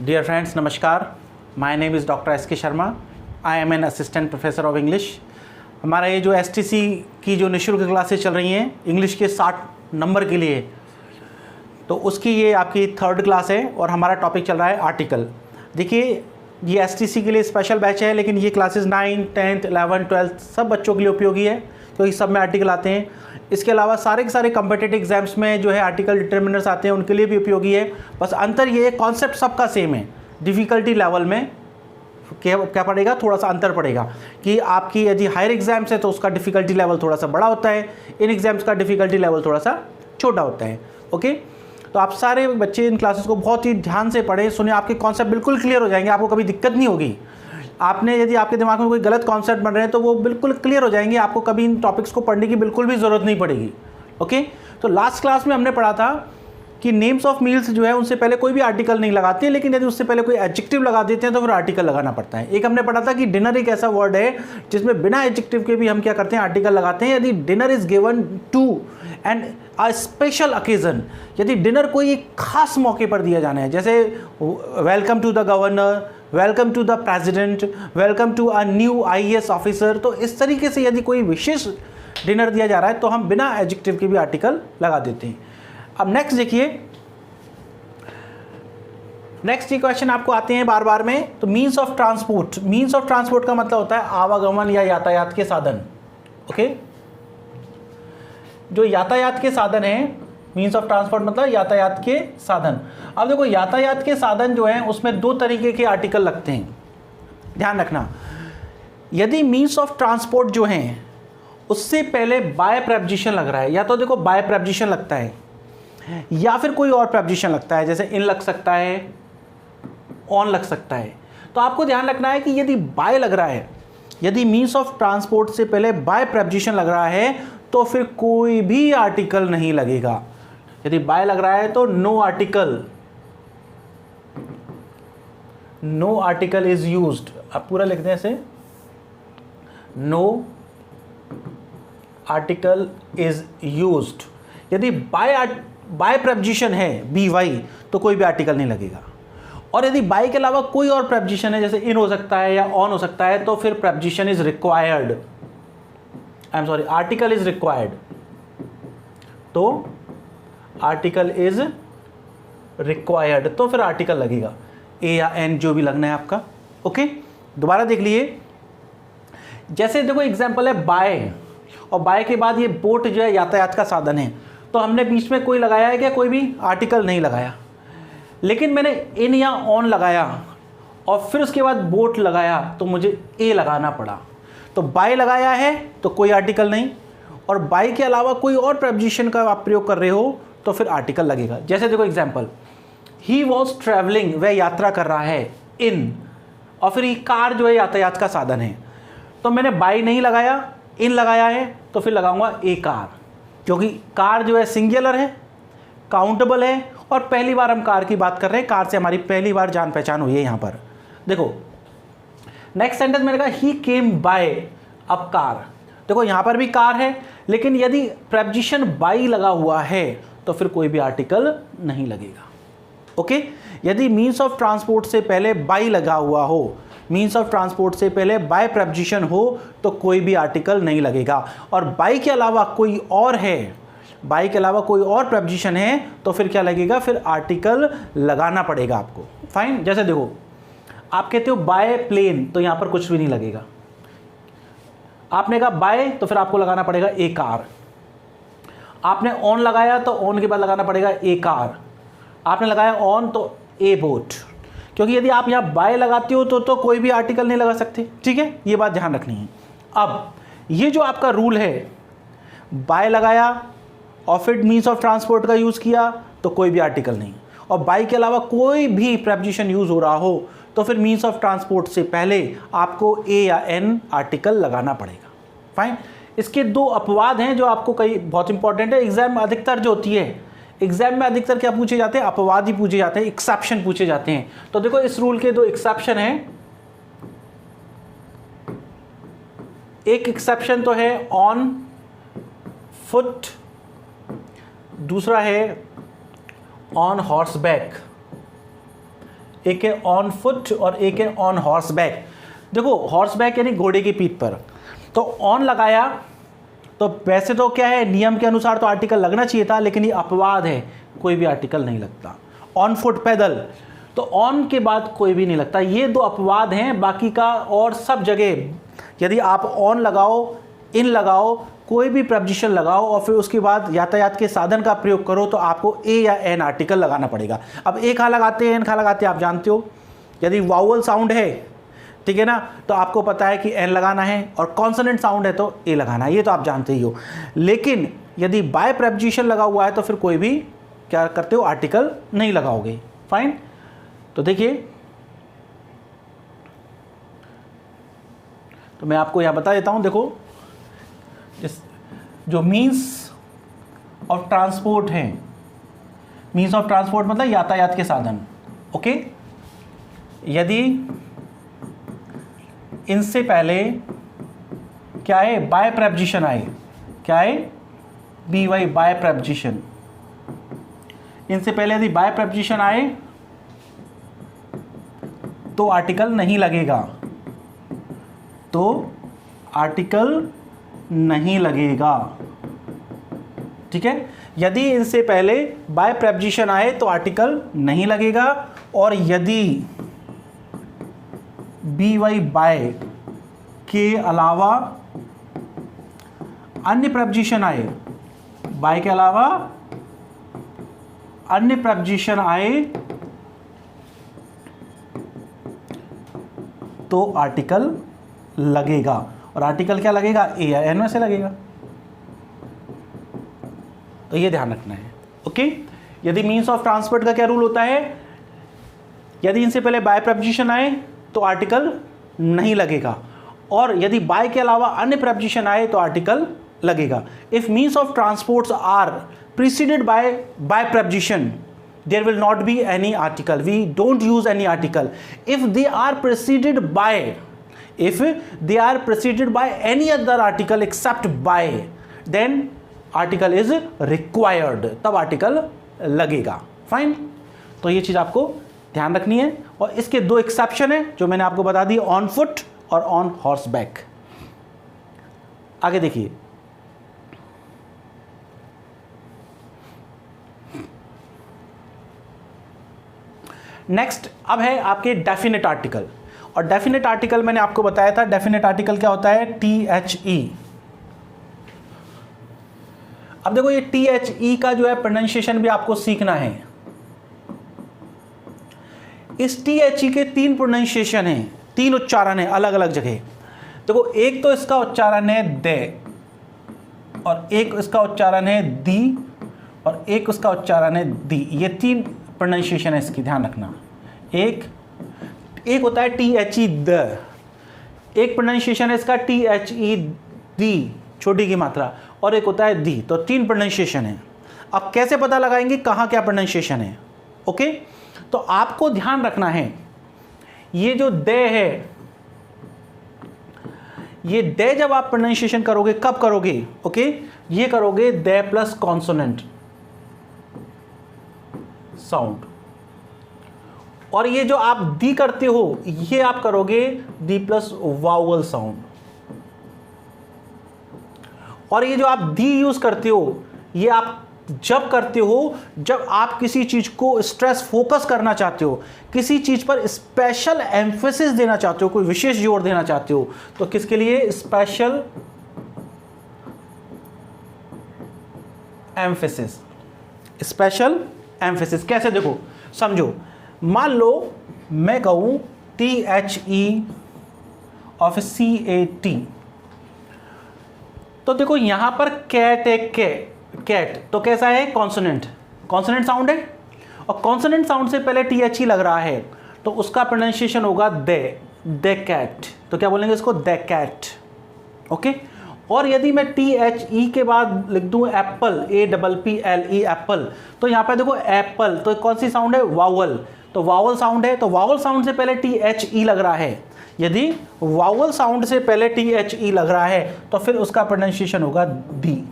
Dear friends, नमस्कार. My name is Dr. S.K. Sharma. I am an assistant professor of English. हमारा ये जो STC की जो निःशुल्क क्लासेस चल रही हैं इंग्लिश के 60 नंबर के लिए, तो उसकी ये आपकी 3rd क्लास है और हमारा टॉपिक चल रहा है आर्टिकल. देखिए, ये STC के लिए स्पेशल बैच है, लेकिन ये क्लासेस 9, 10th, 11th, 12th सब बच्चों के लिए उपयोगी है क्योंकि सब में आर्टिकल आते हैं. इसके अलावा सारे के सारे कॉम्पिटिटिव एग्जाम्स में जो है आर्टिकल डिटर्मिनर्स आते हैं, उनके लिए भी उपयोगी है. बस अंतर ये है, कॉन्सेप्ट सबका सेम है. डिफ़िकल्टी लेवल में क्या पड़ेगा, थोड़ा सा अंतर पड़ेगा कि आपकी यदि हायर एग्जाम्स है तो उसका डिफ़िकल्टी लेवल थोड़ा सा बड़ा होता है, इन एग्जाम्स का डिफ़िकल्टी लेवल थोड़ा सा छोटा होता है. ओके, तो आप सारे बच्चे इन क्लासेस को बहुत ही ध्यान से पढ़ें, सुने, आपके कॉन्सेप्ट बिल्कुल क्लियर हो जाएंगे, आपको कभी दिक्कत नहीं होगी. आपने यदि आपके दिमाग में कोई गलत कॉन्सेप्ट बन रहे हैं तो वो बिल्कुल क्लियर हो जाएंगे, आपको कभी इन टॉपिक्स को पढ़ने की बिल्कुल भी ज़रूरत नहीं पड़ेगी. ओके, तो लास्ट क्लास में हमने पढ़ा था कि नेम्स ऑफ मील्स जो है उनसे पहले कोई भी आर्टिकल नहीं लगाते हैं, लेकिन यदि उससे पहले कोई एडजेक्टिव लगा देते हैं तो फिर आर्टिकल लगाना पड़ता है. एक हमने पढ़ा था कि डिनर एक ऐसा वर्ड है जिसमें बिना एडजेक्टिव के भी हम क्या करते हैं, आर्टिकल लगाते हैं. यदि dinner is given to and a special occasion, यदि डिनर कोई एक खास मौके पर दिया जाना है, जैसे welcome to the governor, welcome to the president, welcome to a new IAS officer, तो इस तरीके से यदि कोई विशेष डिनर दिया जा रहा है तो हम बिना एडजेक्टिव के भी आर्टिकल लगा देते हैं. अब नेक्स्ट देखिए, नेक्स्ट ये क्वेश्चन आपको आते हैं बार बार में. तो means of transport, means of transport का मतलब होता है आवागमन या यातायात के साधन. ओके, जो यातायात के साधन है, मीन्स ऑफ ट्रांसपोर्ट मतलब यातायात के साधन. अब देखो, यातायात के साधन जो हैं उसमें 2 तरीके के आर्टिकल लगते हैं, ध्यान रखना. यदि मीन्स ऑफ ट्रांसपोर्ट जो हैं उससे पहले बाय प्रेपोजिशन लग रहा है, या तो देखो बाय प्रेपोजिशन लगता है या फिर कोई और प्रेपोजिशन लगता है, जैसे इन लग सकता है, ऑन लग सकता है. तो आपको ध्यान रखना है कि यदि बाय लग रहा है, यदि मीन्स ऑफ ट्रांसपोर्ट से पहले बाय प्रेपोजिशन लग रहा है तो फिर कोई भी आर्टिकल नहीं लगेगा. यदि बाय लग रहा है तो no article, no article is used. आप पूरा लिख दें ऐसे, नो आर्टिकल इज यूज्ड. यदि बाय प्रेपोजिशन है BY तो कोई भी आर्टिकल नहीं लगेगा. और यदि बाय के अलावा कोई और प्रेपोजिशन है, जैसे इन हो सकता है या ऑन हो सकता है, तो फिर preposition is required, I am sorry, article is required. तो आर्टिकल इज रिक्वायर्ड तो फिर आर्टिकल लगेगा, A या N जो भी लगना है आपका. ओके, दोबारा देख लिए. जैसे देखो एग्जांपल है बाय, और बाय के बाद ये बोट जो है यातायात का साधन है, तो हमने बीच में कोई लगाया है क्या, कोई भी आर्टिकल नहीं लगाया. लेकिन मैंने इन या ऑन लगाया और फिर उसके बाद बोट लगाया तो मुझे A लगाना पड़ा. तो बाय लगाया है तो कोई आर्टिकल नहीं, और बाय के अलावा कोई और प्रेपोजिशन का आप प्रयोग कर रहे हो तो फिर आर्टिकल लगेगा. जैसे देखो एग्जांपल, ही वॉज ट्रैवलिंग, वह यात्रा कर रहा है, इन, और फिर ये कार जो है यातायात का साधन है, तो मैंने बाय नहीं लगाया, इन लगाया है, तो फिर लगाऊंगा ए कार, क्योंकि कार जो है सिंगुलर है, काउंटेबल है, और पहली बार हम कार की बात कर रहे हैं, कार से हमारी पहली बार जान पहचान हुई है. यहाँ पर देखो नेक्स्ट सेंटेंस मैंने कहा ही केम बाय अ कार. देखो यहाँ पर भी कार है, लेकिन यदि प्रेपोजिशन बाय लगा हुआ है तो फिर कोई भी आर्टिकल नहीं लगेगा. ओके, यदि मीन्स ऑफ ट्रांसपोर्ट से पहले बाय लगा हुआ हो, मीन्स ऑफ ट्रांसपोर्ट से पहले बाय प्रेपोजिशन हो तो कोई भी आर्टिकल नहीं लगेगा. और बाय के अलावा कोई और है, बाय के अलावा कोई और प्रेपोजिशन है तो फिर क्या लगेगा, फिर आर्टिकल लगाना पड़ेगा आपको. फाइन. जैसे देखो, आप कहते हो बाय प्लेन, तो यहां पर कुछ भी नहीं लगेगा. आपने कहा बाय तो फिर आपको लगाना पड़ेगा ए कार. आपने ऑन लगाया तो ऑन के बाद लगाना पड़ेगा ए कार. आपने लगाया ऑन तो ए बोट, क्योंकि यदि आप यहाँ बाय लगाते हो तो कोई भी आर्टिकल नहीं लगा सकते. ठीक है, ये बात ध्यान रखनी है. अब ये जो आपका रूल है, बाय लगाया और फिर मीन्स ऑफ ट्रांसपोर्ट का यूज़ किया तो कोई भी आर्टिकल नहीं, और बाय के अलावा कोई भी प्रेपोजिशन यूज़ हो रहा हो तो फिर मीन्स ऑफ ट्रांसपोर्ट से पहले आपको A या N आर्टिकल लगाना पड़ेगा. फाइन. इसके 2 अपवाद हैं जो आपको कई बहुत इंपॉर्टेंट है. एग्जाम में अधिकतर जो होती है, एग्जाम में अधिकतर क्या पूछे जाते हैं, अपवाद ही पूछे जाते हैं, एक्सेप्शन पूछे जाते हैं. तो देखो इस रूल के 2 एक्सेप्शन हैं. एक एक्सेप्शन तो है ऑन फुट, दूसरा है ऑन हॉर्सबैक. एक है ऑन फुट और एक है ऑन हॉर्स बैक। देखो हॉर्स बैक यानी घोड़े की पीठ पर, तो ऑन लगाया तो वैसे तो क्या है नियम के अनुसार तो आर्टिकल लगना चाहिए था, लेकिन ये अपवाद है, कोई भी आर्टिकल नहीं लगता। ऑन फुट पैदल, तो ऑन के बाद कोई भी नहीं लगता। ये दो अपवाद हैं, बाकी का और सब जगह यदि आप ऑन लगाओ, इन लगाओ, कोई भी प्रपोजिशन लगाओ और फिर उसके बाद यातायात के साधन का प्रयोग करो तो आपको ए या एन आर्टिकल लगाना पड़ेगा। अब ए कहाँ लगाते हैं, एन कहाँ लगाते हैं, आप जानते हो। यदि वाउअल साउंड है, ठीक है ना, तो आपको पता है कि एन लगाना है, और कॉन्सोनेंट साउंड है तो ए लगाना है, ये तो आप जानते ही हो। लेकिन यदि बाय प्रपोजिशन लगा हुआ है तो फिर कोई भी क्या करते हो, आर्टिकल नहीं लगाओगे। फाइन। तो देखिए, तो मैं आपको यहां बता देता हूं। देखो जो मीन्स ऑफ ट्रांसपोर्ट है, मीन्स ऑफ ट्रांसपोर्ट मतलब यातायात के साधन, ओके। यदि इनसे पहले क्या है, बाय प्रपोजिशन आए, क्या है, बी वाई बाय प्रपोजिशन, इनसे पहले यदि बाय प्रपोजिशन आए तो आर्टिकल नहीं लगेगा, तो आर्टिकल नहीं लगेगा, ठीक है। यदि इनसे पहले बाय प्रपोजिशन आए तो आर्टिकल नहीं लगेगा, और यदि बी वाई बाय के अलावा अन्य प्रपोजिशन आए, बाय के अलावा अन्य प्रपोजिशन आए तो आर्टिकल लगेगा। और आर्टिकल क्या लगेगा, ए या एन में से लगेगा। तो ये ध्यान रखना है, ओके। यदि मीन्स ऑफ ट्रांसपोर्ट का क्या रूल होता है, यदि इनसे पहले बाय प्रपोजिशन आए तो आर्टिकल नहीं लगेगा, और यदि बाय के अलावा अन्य प्रपोजिशन आए तो आर्टिकल लगेगा। If means of transports are preceded by preposition, there will not be any article. We don't use any article. If they are preceded by any other article except by, then article is required, तब article लगेगा। Fine. तो ये चीज आपको ध्यान रखनी है, और इसके दो एक्सेप्शन है जो मैंने आपको बता दी, ऑन फुट और ऑन हॉर्स बैक। आगे देखिए, नेक्स्ट अब है आपके डेफिनेट आर्टिकल। और डेफिनेट आर्टिकल मैंने आपको बताया था, डेफिनेट आर्टिकल क्या होता है, THE। अब देखो ये THE का जो है प्रोनाउंसिएशन भी आपको सीखना है। इस THE के तीन प्रोनाउंसिएशन हैं, तीन उच्चारण है अलग अलग जगह। देखो एक तो इसका उच्चारण है दे, और एक इसका उच्चारण है दी, और एक उसका उच्चारण है दी। ये तीन प्रोनाउंसिएशन है इसकी, ध्यान रखना। एक होता है THE द, एक प्रोनाउंसिएशन है इसका THE दी, छोटी की मात्रा, और एक होता है दी। तो तीन प्रोनाउंसिएशन है। अब कैसे पता लगाएंगे कहाँ क्या प्रोनाउंसिएशन है, ओके। तो आपको ध्यान रखना है, ये जो दे है, ये दे जब आप प्रोनाउंसिएशन करोगे कब करोगे, ओके, ये करोगे दे प्लस कॉन्सोनेंट साउंड, और ये जो आप दी करते हो ये आप करोगे दी प्लस वाउअल साउंड। और ये जो आप दी यूज करते हो ये आप जब करते हो जब आप किसी चीज को स्ट्रेस फोकस करना चाहते हो, किसी चीज पर स्पेशल एम्फेसिस देना चाहते हो, कोई विशेष जोर देना चाहते हो, तो किसके लिए, स्पेशल एम्फेसिस। स्पेशल एम्फेसिस कैसे, देखो समझो, मान लो मैं कहूं THE ऑफ CAT, तो देखो यहां पर कैट है, कैट तो कैसा है, कॉन्सोनेंट, कॉन्सोनेंट साउंड है, और कॉन्सोनेंट साउंड से पहले THE लग रहा है तो उसका प्रोनाउंसिएशन होगा दे कैट। तो क्या बोलेंगे इसको, दे कैट, ओके। और यदि मैं THE के बाद लिख दूं एप्पल, APPLE एप्पल, तो यहां पे देखो एप्पल, तो कौन सी साउंड है, वावल, तो वावल साउंड है, तो वावल साउंड से पहले THE लग रहा है। यदि वावल साउंड से पहले THE लग रहा है तो फिर उसका प्रोनाउंसिएशन होगा दी।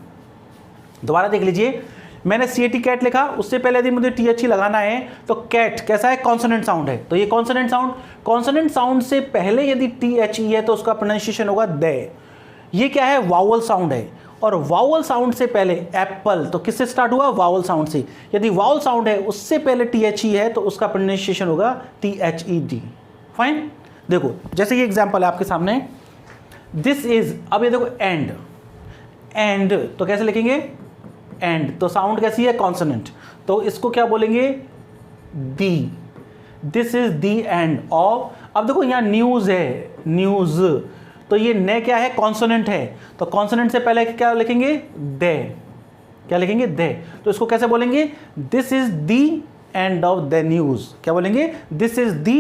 दोबारा देख लीजिए, मैंने CAT कैट लिखा, उससे पहले यदि मुझे THE लगाना है तो कैट कैसा है, कॉन्सोनेंट साउंड है, तो ये कॉन्सोनेंट साउंड से पहले यदि THE है तो उसका प्रोनाउंसिएशन होगा दे। ये क्या है, वावल साउंड है, और वावल साउंड से पहले एप्पल तो किससे स्टार्ट हुआ, वावल साउंड से। यदि वावल साउंड है उससे पहले THE है तो उसका प्रोनाउंसिएशन होगा THED। फाइन। देखो जैसे ये एग्जांपल है आपके सामने, दिस इज, अब ये देखो एंड तो कैसे लिखेंगे, एंड तो साउंड कैसी है, कॉन्सोनेंट, तो इसको क्या बोलेंगे, the. This is the end of. अब देखो यहाँ न्यूज है, न्यूज, तो ये ने क्या है, कॉन्सोनेंट है, तो कॉन्सोनेंट से पहले क्या लिखेंगे, दे। क्या लिखेंगे, दे। तो इसको कैसे बोलेंगे, this is the end of the news. क्या बोलेंगे, this is the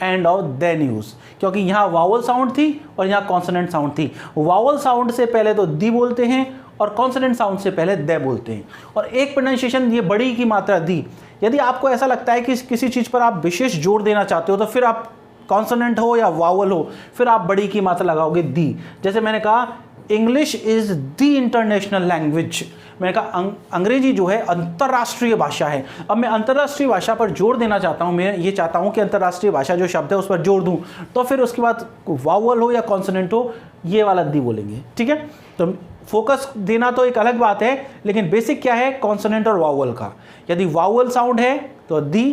end of the news, क्योंकि यहाँ वावल साउंड थी और यहाँ कॉन्सोनेंट साउंड थी। वावल साउंड से पहले तो दी बोलते हैं और कॉन्सोनेंट साउंड से पहले द बोलते हैं। और एक प्रोनाउंसिएशन, ये बड़ी की मात्रा दी। यदि आपको ऐसा लगता है कि किसी चीज़ पर आप विशेष जोर देना चाहते हो तो फिर आप कॉन्सोनेंट हो या वावल हो, फिर आप बड़ी की मात्रा लगाओगे दी। जैसे मैंने कहा English is the international language, मैंने कहा अंग्रेजी जो है अंतर्राष्ट्रीय भाषा है। अब मैं अंतर्राष्ट्रीय भाषा पर जोर देना चाहता हूँ, मैं ये चाहता हूँ कि अंतर्राष्ट्रीय भाषा जो शब्द है उस पर जोर दूँ, तो फिर उसके बाद वावल हो या कॉन्सोनेंट हो, ये वाला दी बोलेंगे। ठीक है, तो फोकस देना तो एक अलग बात है, लेकिन बेसिक क्या है, कॉन्सोनेंट और वावल का। यदि वावल साउंड है तो दी,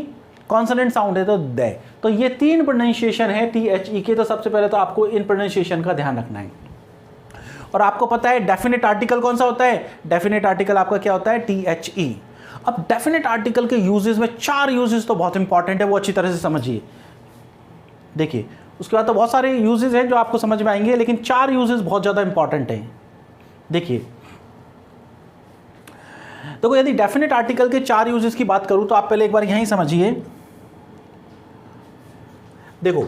कॉन्सोनेंट साउंड है तो द। तो ये तीन प्रोनाउंसिएशन है THE के। तो सबसे पहले तो आपको इन प्रोनाउंसिएशन का ध्यान रखना है। और आपको पता है डेफिनेट आर्टिकल कौन सा होता है, डेफिनेट आर्टिकल आपका क्या होता है, THE। अब डेफिनेट आर्टिकल के यूजेस में 4 यूजेस तो बहुत इंपॉर्टेंट है, वो अच्छी तरह से समझिए। देखिए उसके बाद तो बहुत सारे यूजेस हैं जो आपको समझ में आएंगे, लेकिन 4 यूजेस बहुत ज़्यादा इंपॉर्टेंट हैं। देखिए देखो, यदि डेफिनेट आर्टिकल के 4 यूजेस की बात करूं तो आप पहले एक बार यहीं समझिए। देखो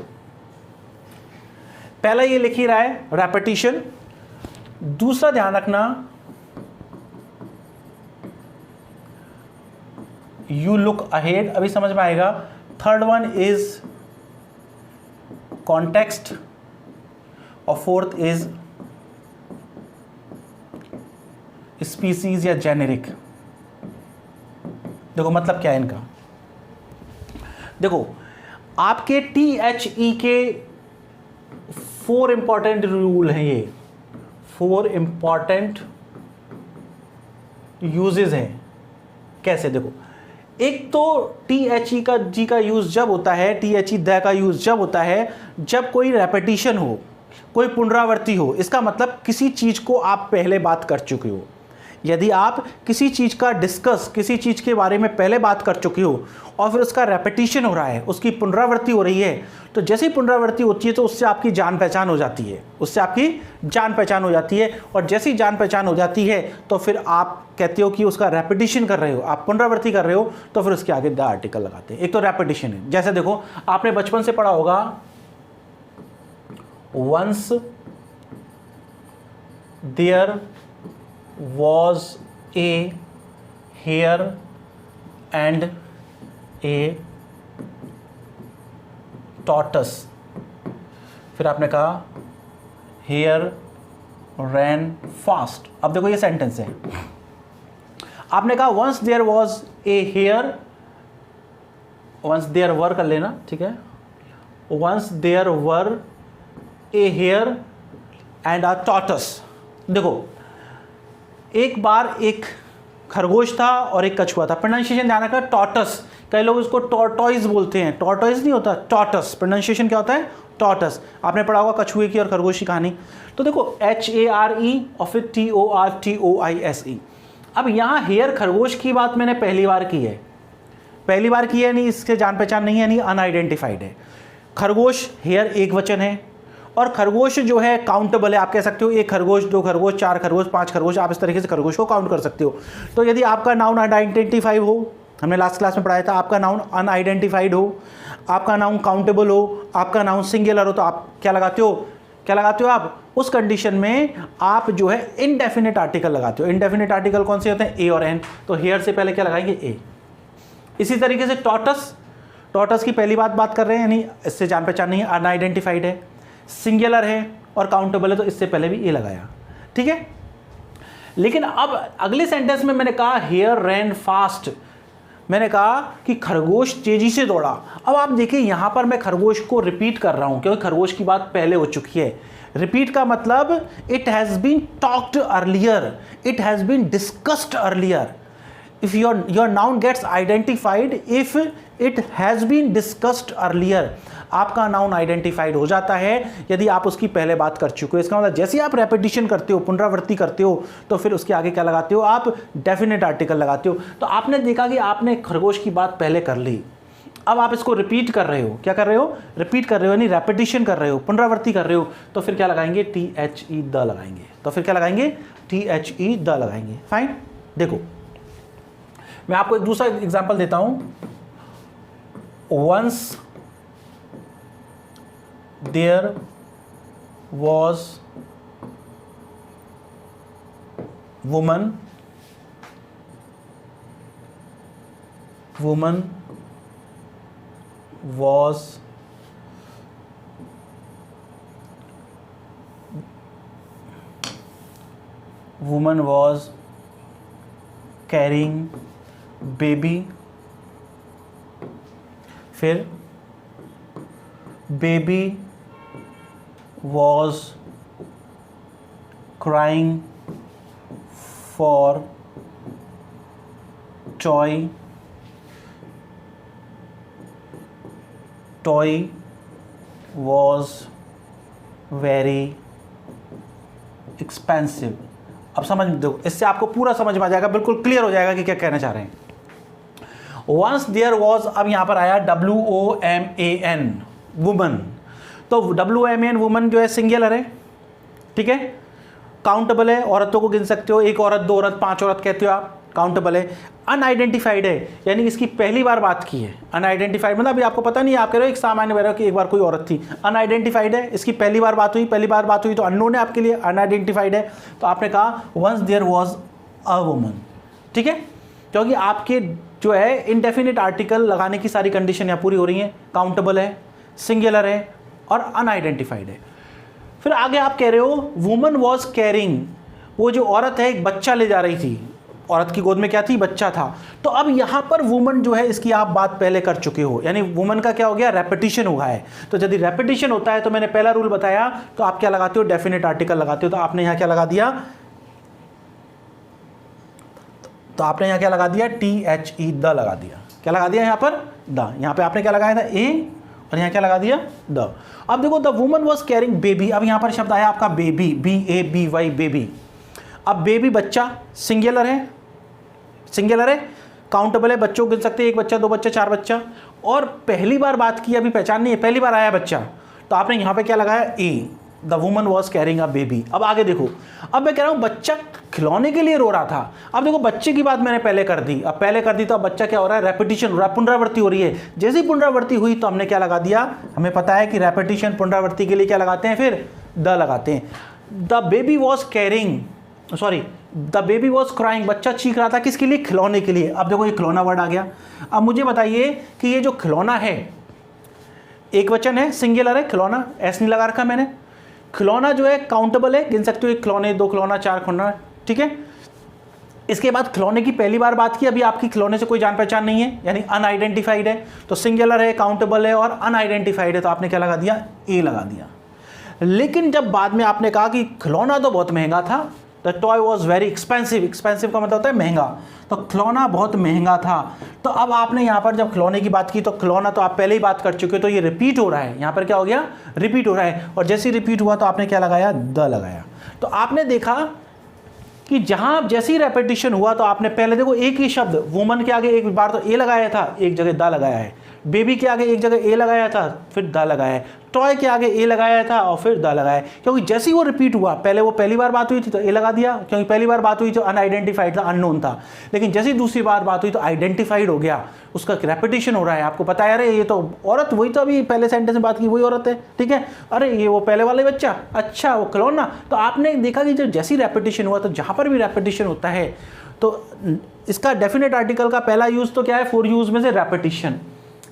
पहला ये लिख ही रहा है रेपिटिशन, दूसरा ध्यान रखना यू लुक अहेड, अभी समझ में आएगा। थर्ड वन इज कॉन्टेक्स्ट, और फोर्थ इज स्पीसीज या जेनेरिक। देखो मतलब क्या है इनका, देखो आपके THE के 4 इंपॉर्टेंट रूल हैं, ये 4 इंपॉर्टेंट यूजेस हैं। कैसे, देखो एक तो THE का जी का यूज जब होता है, THE द का यूज जब होता है जब कोई रेपिटिशन हो, कोई पुनरावृत्ति हो। इसका मतलब किसी चीज को आप पहले बात कर चुके हो। यदि आप किसी चीज़ का डिस्कस, किसी चीज़ के बारे में पहले बात कर चुके हो और फिर उसका रेपिटिशन हो रहा है, उसकी पुनरावृत्ति हो रही है, तो जैसी पुनरावृत्ति होती है तो उससे आपकी जान पहचान हो जाती है, उससे आपकी जान पहचान हो जाती है। और जैसी जान पहचान हो जाती है तो फिर आप कहते हो कि उसका रेपिटिशन कर रहे हो, आप पुनरावृत्ति कर रहे हो, तो फिर उसके आगे द आर्टिकल लगाते हैं। एक तो रेपिटिशन है, जैसे देखो आपने बचपन से पढ़ा होगा, once there was a hare and a tortoise। फिर आपने कहा hare ran fast। अब देखो ये सेंटेंस है, आपने कहा once there was a hare, once there were कर लेना, ठीक है, once there were a hare and a tortoise। देखो एक बार एक खरगोश था और एक कछुआ था। प्रोनाउंसिएशन ध्यान रखना, टॉर्टस, कई लोग इसको टॉर्टॉइज बोलते हैं, टॉर्टॉइज नहीं होता, टॉर्टस। प्रोनाउंसिएशन क्या होता है, टॉर्टस। आपने पढ़ा होगा कछुए की और खरगोश की कहानी। तो देखो HARE और फिर TORTOISE। अब यहाँ हेयर खरगोश की बात मैंने पहली बार की है, पहली बार की है, नहीं इसके जान पहचान नहीं है, नहीं अनआइडेंटिफाइड है। खरगोश हेयर एक वचन है, और खरगोश जो है काउंटेबल है। आप कह सकते हो 1 खरगोश, 2 खरगोश, 4 खरगोश, 5 खरगोश, आप इस तरीके से खरगोश को काउंट कर सकते हो। तो यदि आपका नाउन अनआइडेंटिफाइड हो, हमने लास्ट क्लास में पढ़ाया था, आपका नाउन अनआइडेंटिफाइड हो, आपका नाउन काउंटेबल हो, आपका नाउन सिंगुलर हो, तो आप क्या लगाते हो, क्या लगाते हो आप, उस कंडीशन में आप जो है इनडेफिनेट आर्टिकल लगाते हो। इनडेफिनेट आर्टिकल कौन से होते हैं, ए और एन, तो हेयर से पहले क्या लगाएंगे, ए। इसी तरीके से टॉर्टस, टॉर्टस की पहली बात कर रहे हैं, यानी इससे जान पहचान नहीं है, अनआइडेंटिफाइड है, सिंगुलर है और काउंटेबल है, तो इससे पहले भी ए लगाया। ठीक है, लेकिन अब अगले सेंटेंस में मैंने कहा हेयर रैन फास्ट, मैंने कहा कि खरगोश तेजी से दौड़ा। अब आप देखिए यहां पर मैं खरगोश को रिपीट कर रहा हूं क्योंकि खरगोश की बात पहले हो चुकी है। रिपीट का मतलब it has been talked earlier, it has been discussed earlier. if your noun gets identified if it has been discussed earlier, आपका नाउन आइडेंटिफाइड हो जाता है यदि आप उसकी पहले बात कर चुके हो। इसका मतलब जैसे आप रेपिटिशन करते हो, पुनरावृत्ति करते हो, तो फिर उसके आगे क्या लगाते हो आप, डेफिनेट आर्टिकल लगाते हो। तो आपने देखा कि आपने खरगोश की बात पहले कर ली, अब आप इसको रिपीट कर रहे हो। क्या कर रहे हो, रिपीट कर रहे हो, यानी रेपिटिशन कर रहे हो, पुनरावृत्ति कर रहे हो, तो फिर क्या लगाएंगे, THE द लगाएंगे। तो फिर क्या लगाएंगे, THE द लगाएंगे। फाइन। देखो मैं आपको एक दूसरा एग्जांपल देता हूं। Once there was woman was carrying baby, फिर baby was crying for toy was very expensive। अब समझ दो, इससे आपको पूरा समझ में आ जाएगा, बिल्कुल क्लियर हो जाएगा कि क्या कहना चाह रहे हैं। वंस देयर वॉज, अब यहां पर आया WOMAN वुमन, तो WOMAN वुमन जो है सिंगुलर है, ठीक है, काउंटेबल है, औरतों को गिन सकते हो, एक औरत, दो औरत, पांच औरत कहते हो आप, काउंटेबल है। अनआइडेंटिफाइड है, यानी इसकी पहली बार बात की है। अनआइडेंटिफाइड मतलब अभी आपको पता नहीं है, आप कह रहे हो एक सामान्य कह रहे हो कि एक बार कोई औरत थी। अनआइडेंटिफाइड है, इसकी पहली बार बात हुई, पहली बार बात हुई तो अननोन है आपके लिए, अनआइडेंटिफाइड है। तो आपने कहा once there was a woman, ठीक है, क्योंकि आपके जो है इनडेफिनिट आर्टिकल लगाने की सारी कंडीशन यहाँ पूरी हो रही हैं। काउंटेबल है, सिंगुलर है और अनआइडेंटिफाइड है। फिर आगे आप कह रहे हो वुमन वॉज कैरिंग, वो जो औरत है एक बच्चा ले जा रही थी, औरत की गोद में क्या थी, बच्चा था। तो अब यहां पर वुमन जो है इसकी आप बात पहले कर चुके हो, यानी वुमन का क्या हो गया, रेपिटिशन हुआ है। तो यदि रेपिटिशन होता है तो मैंने पहला रूल बताया, तो आप क्या लगाते हो, डेफिनेट आर्टिकल लगाते हो। तो आपने यहां क्या लगा दिया, THE द लगा दिया। क्या लगा दिया यहां पर, द। यहां पे आपने क्या लगाया था, ए, और यहां क्या लगा दिया, द। अब देखो the woman was carrying baby, अब यहां पर शब्द आया आपका बेबी, BABY बेबी। अब बेबी बच्चा सिंगुलर है, काउंटेबल है, बच्चों गिन सकते हैं, एक बच्चा, दो बच्चा, चार बच्चा, और पहली बार बात की, अभी पहचान नहीं है, पहली बार आया बच्चा, तो आपने यहां पे क्या लगाया, a, the woman was carrying a baby. अब आगे देखो, अब मैं कह रहा हूं बच्चा खिलौने के लिए रो रहा था। अब देखो बच्चे की बात मैंने पहले कर दी, अब पहले कर दी तो अब बच्चा क्या हो रहा है, रेपिटिशन हो रहा है, पुनरावृत्ति हो रही है। जैसी पुनरावृत्ति हुई तो हमने क्या लगा दिया, हमें पता है कि रेपिटिशन पुनरावृत्ति के लिए क्या लगाते हैं, फिर द लगाते हैं। The baby was carrying, sorry, the baby was crying, बच्चा चीख रहा था, किसके लिए, खिलौने के लिए। अब देखो ये खिलौना वर्ड आ गया। अब मुझे बताइए कि ये जो खिलौना है, एक वचन है, सिंगुलर है, खिलौना, ऐसे नहीं लगा रखा मैंने। खिलौना जो है काउंटेबल है, गिन सकते हो, एक खिलौने, दो खिलौना, चार खिलौना, ठीक है। इसके बाद खिलौने की पहली बार बात की, अभी आपकी खिलौने से कोई जान पहचान नहीं है, यानी अनआइडेंटिफाइड है। तो सिंगुलर है, काउंटेबल है और अनआइडेंटिफाइड है, तो आपने क्या लगा दिया, ए लगा दिया। लेकिन जब बाद में आपने कहा कि खिलौना तो बहुत महंगा था, the toy was very expensive, expensive का मतलब होता है महंगा, तो खिलौना बहुत महंगा था। तो अब आपने यहाँ पर जब खिलौने की बात की तो खिलौना तो आप पहले ही बात कर चुके हो, तो ये रिपीट हो रहा है, यहाँ पर क्या हो गया, रिपीट हो रहा है। और जैसे रिपीट हुआ तो आपने क्या लगाया, द लगाया। तो आपने देखा कि जहां जैसे ही रेपिटिशन हुआ तो आपने पहले देखो एक ही शब्द, वुमन के आगे एक बार तो ए लगाया था, एक जगह द लगाया है, बेबी के आगे एक जगह ए लगाया था, फिर द लगाया है, टॉय के आगे ए लगाया था और फिर द लगाया, क्योंकि जैसे ही वो रिपीट हुआ, पहले वो पहली बार बात हुई थी तो ए लगा दिया, क्योंकि पहली बार बात हुई तो अनआइडेंटिफाइड था, अननोन था। लेकिन जैसे ही दूसरी बार बात हुई तो आइडेंटिफाइड हो गया, उसका रेपिटिशन हो रहा है, आपको पता है, अरे ये तो औरत, वही तो अभी पहले सेंटेंस में बात की वही औरत है, ठीक है, अरे ये वो पहले वाले बच्चा, अच्छा वो खिलौना। तो आपने देखा कि जब जैसी रेपिटिशन हुआ, तो जहाँ पर भी रेपिटिशन होता है तो इसका डेफिनेट आर्टिकल का पहला यूज़ तो क्या है, फोर यूज़ में से रेपिटिशन।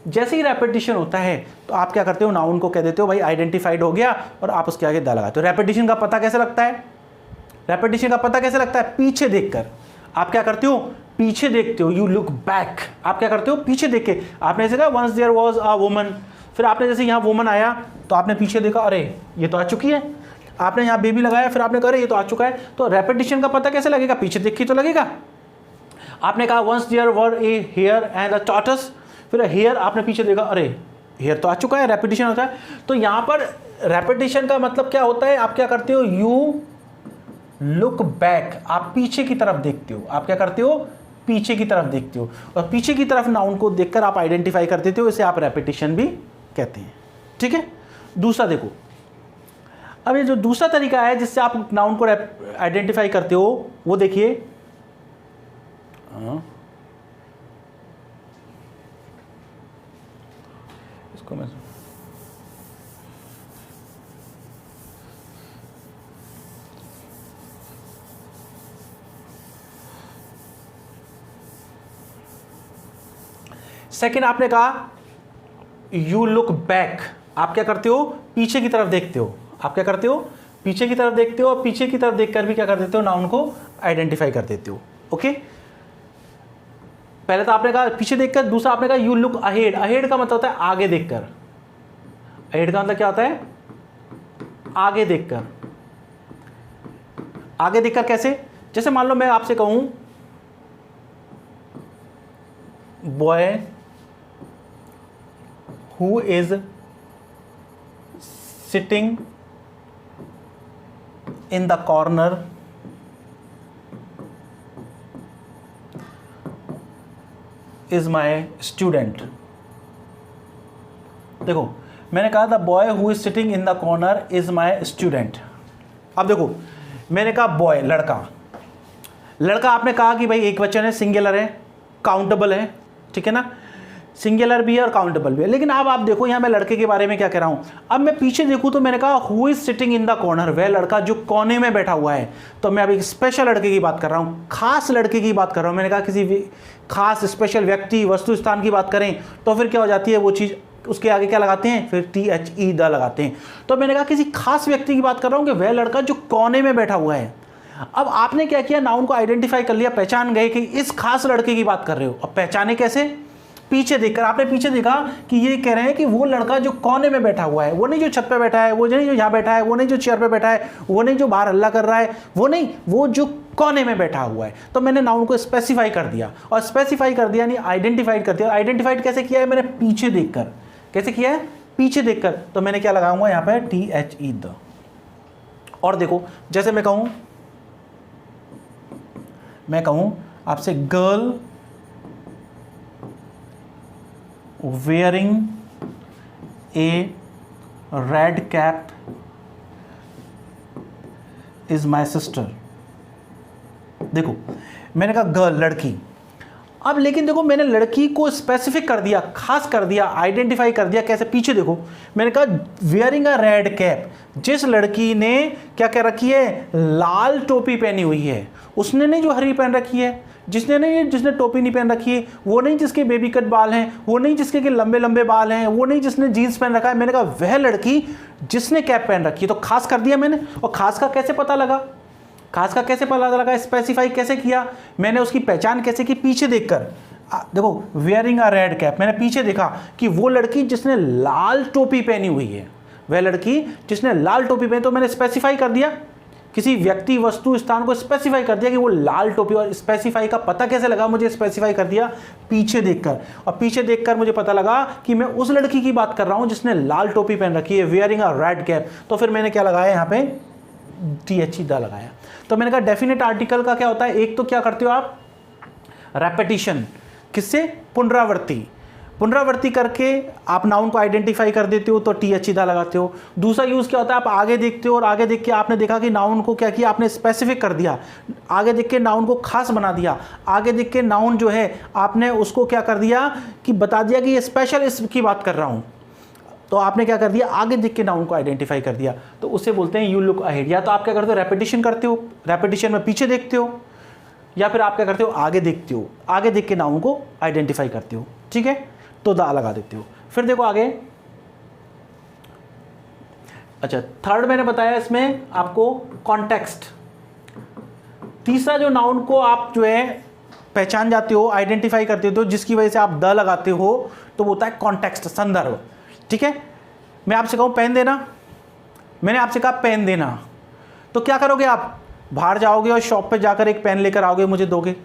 जैसे ही रेपिटिशन होता है तो आप क्या करते हो, नाउन को कह देते हो भाई आइडेंटिफाइड हो गया, और आप उसके आगे द लगाते हो। रेपिटिशन का पता कैसे लगता है, रेपिटेशन का पता कैसे लगता है? पीछे देखकर। आप क्या करते हो? पीछे देखते हो, यू लुक बैक। आप क्या करते हो? पीछे देख के। आपने जैसे कहा once there was a woman, फिर आपने जैसे यहाँ वुमन आया तो आपने पीछे देखा, अरे ये तो आ चुकी है। आपने यहाँ बेबी लगाया, फिर आपने कहा अरे ये तो आ चुका है। तो रेपिटेशन का पता कैसे लगेगा? पीछे देख के तो लगेगा। आपने कहा once there were a hare and a tortoise, फिर हेयर आपने पीछे देखा, अरे हेयर तो आ चुका है, रेपिटेशन होता है। तो यहाँ पर रेपिटेशन का मतलब क्या होता है? आप क्या करते हो? यू लुक बैक, आप पीछे की तरफ देखते हो। आप क्या करते हो? पीछे की तरफ देखते हो, और पीछे की तरफ नाउन को देखकर आप आइडेंटिफाई कर देते हो, इसे आप रेपिटेशन भी कहते हैं। ठीक है। दूसरा देखो, अब ये जो दूसरा तरीका है जिससे आप नाउन को आइडेंटिफाई करते हो, वो देखिए। इसको मैं सेकेंड आपने कहा यू लुक बैक, आप क्या करते हो? पीछे की तरफ देखते हो। आप क्या करते हो? पीछे की तरफ देखते हो, और पीछे की तरफ देखकर भी क्या कर देते हो? नाउन को आइडेंटिफाई कर देते हो। ओके, पहले तो आपने कहा पीछे देखकर, दूसरा आपने कहा यू लुक अहेड। अहेड का मतलब होता है आगे देखकर। अहेड का मतलब क्या होता है? आगे देखकर। आगे देखकर कैसे? जैसे मान लो मैं आपसे कहूं boy who is sitting in the corner is my student. देखो, मैंने कहा the boy who is sitting in the corner is my student. अब देखो, मैंने कहा बॉय, लड़का। लड़का आपने कहा कि भाई एक वचन है, सिंगुलर है, काउंटेबल है, ठीक है ना? सिंगुलर भी है और काउंटेबल भी है। लेकिन अब आप देखो यहाँ मैं लड़के के बारे में क्या कह रहा हूँ। अब मैं पीछे देखूँ तो मैंने कहा who is sitting in the corner, वह लड़का जो कोने में बैठा हुआ है। तो मैं अब एक स्पेशल लड़के की बात कर रहा हूँ, खास लड़के की बात कर रहा हूँ। मैंने कहा किसी खास स्पेशल व्यक्ति, वस्तु, स्थान की बात करें तो फिर क्या हो जाती है वो चीज़, उसके आगे क्या लगाते हैं? फिर THE द लगाते हैं। तो मैंने कहा किसी खास व्यक्ति की बात कर रहा हूँ कि वह लड़का जो कोने में बैठा हुआ है। अब आपने क्या किया? नाउन को आइडेंटिफाई कर लिया, पहचान गए कि इस खास लड़के की बात कर रहे हो। अब पहचाने कैसे? पीछे देखकर। आपने पीछे देखा कि ये कह रहे हैं कि वो लड़का जो कोने में बैठा हुआ है, वो नहीं जो छत पे बैठा है, वो नहीं जो यहाँ बैठा है, वो नहीं जो चेयर पे बैठा है, वो नहीं जो बाहर हल्ला कर रहा है, वो नहीं, वो जो कोने में बैठा हुआ है। तो मैंने नाउन को स्पेसिफाई कर दिया, और स्पेसिफाई कर दिया यानी आइडेंटिफाइड कर दिया। आइडेंटिफाइड कैसे किया है मैंने? पीछे देखकर। कैसे किया है? पीछे देखकर। तो मैंने क्या लगाऊंगा यहाँ पे? THE the. और देखो, जैसे मैं कहूं आपसे girl wearing a red cap is my sister। देखो, मैंने कहा गर्ल, लड़की। अब लेकिन देखो, मैंने लड़की को स्पेसिफिक कर दिया, खास कर दिया, आइडेंटिफाई कर दिया। कैसे? पीछे देखो, मैंने कहा वेयरिंग अ रेड कैप, जिस लड़की ने क्या क्या रखी है? लाल टोपी पहनी हुई है। उसने नहीं जो हरी पहन रखी है, जिसने टोपी नहीं पहन रखी है, वो नहीं जिसके बेबी कट बाल हैं, वो नहीं जिसके लंबे लंबे बाल हैं, वो नहीं जिसने जीन्स पहन रखा है। मैंने कहा वह लड़की जिसने कैप पहन रखी है। तो खास कर दिया मैंने। और खास का कैसे पता लगा? खास का कैसे पता लगा? स्पेसिफाई कैसे किया मैंने? उसकी पहचान कैसे की? पीछे देखकर। देखो, वेयरिंग अ रेड कैप, मैंने पीछे देखा कि वो लड़की जिसने लाल टोपी पहनी हुई है, वह लड़की जिसने लाल टोपी पहनी। तो मैंने स्पेसिफाई कर दिया, किसी व्यक्ति, वस्तु, स्थान को स्पेसिफाई कर दिया कि वो लाल टोपी। और स्पेसिफाई का पता कैसे लगा मुझे? स्पेसिफाई कर दिया पीछे देखकर। और पीछे देखकर मुझे पता लगा कि मैं उस लड़की की बात कर रहा हूं जिसने लाल टोपी पहन रखी है, वेयरिंग अ रेड कैप। तो फिर मैंने क्या लगाया यहाँ पे? THE द लगाया। तो मैंने कहा डेफिनेट आर्टिकल का क्या होता है? एक तो क्या करते हो आप? रेपिटिशन। किससे? पुनरावृत्ति। पुनरावृत्ति करके आप नाउन को आइडेंटिफाई कर देते हो, तो THE द लगाते हो। दूसरा यूज़ क्या होता है? आप आगे देखते हो, और आगे देख के आपने देखा कि नाउन को क्या किया? आपने स्पेसिफिक कर दिया। आगे देख के नाउन को खास बना दिया। आगे देख के नाउन जो है आपने उसको क्या कर दिया कि बता दिया कि ये स्पेशल इसकी बात कर रहा हूँ। तो आपने क्या कर दिया? आगे देख के नाउन को आइडेंटिफाई कर दिया। तो उसे बोलते हैं यू लुक अहेड। या तो आप क्या करते हो? रेपिटिशन करते हो, रेपिटिशन में पीछे देखते हो, या फिर आप क्या करते हो? आगे देखते हो, आगे देख के नाउन को आइडेंटिफाई करते हो। ठीक है, तो दा लगा देते हो। फिर देखो आगे। अच्छा, थर्ड मैंने बताया इसमें आपको कॉन्टेक्स्ट। तीसरा जो नाउन को आप जो है पहचान जाते हो, आइडेंटिफाई करते हो, तो जिसकी वजह से आप द लगाते हो, तो वो होता है कॉन्टेक्स्ट, संदर्भ। ठीक है, मैं आपसे कहूँ पेन देना, मैंने आपसे कहा पेन देना, तो क्या करोगे आप? बाहर जाओगे और शॉप पे जाकर एक पेन लेकर आओगे, मुझे दोगे?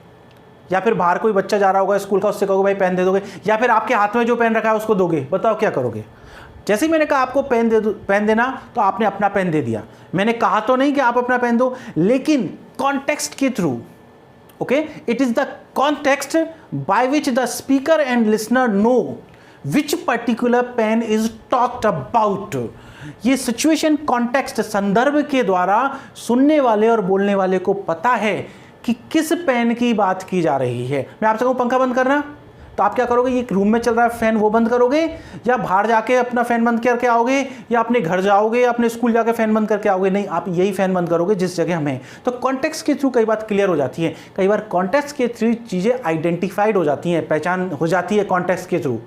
या फिर बाहर कोई बच्चा जा रहा होगा स्कूल का, उससे कहोगे भाई पेन दे दोगे? या फिर आपके हाथ में जो पेन रखा है उसको दोगे? बताओ क्या करोगे? जैसे ही मैंने कहा आपको पेन दे दो, पेन देना, तो आपने अपना पेन दे दिया। मैंने कहा तो नहीं कि आप अपना पेन दो, लेकिन कॉन्टेक्स्ट के through, okay, it is the context by which the speaker and listener know which particular pen is talked about. ये सिचुएशन कॉन्टेक्स्ट, संदर्भ के द्वारा सुनने वाले और बोलने वाले को पता है कि किस पेन की बात की जा रही है। मैं आपसे कहूँ पंखा बंद करना, तो आप क्या करोगे? ये रूम में चल रहा है फैन, वो बंद करोगे, या बाहर जाके अपना फैन बंद करके आओगे, या अपने घर जाओगे, या अपने स्कूल जाके फैन बंद करके आओगे? नहीं, आप यही फैन बंद करोगे जिस जगह हमें। तो कॉन्टेक्स्ट के थ्रू कई बात क्लियर हो जाती है, कई बार कॉन्टेक्स्ट के थ्रू चीज़ें आइडेंटिफाइड हो जाती हैं, पहचान हो जाती है कॉन्टेक्स्ट के थ्रू।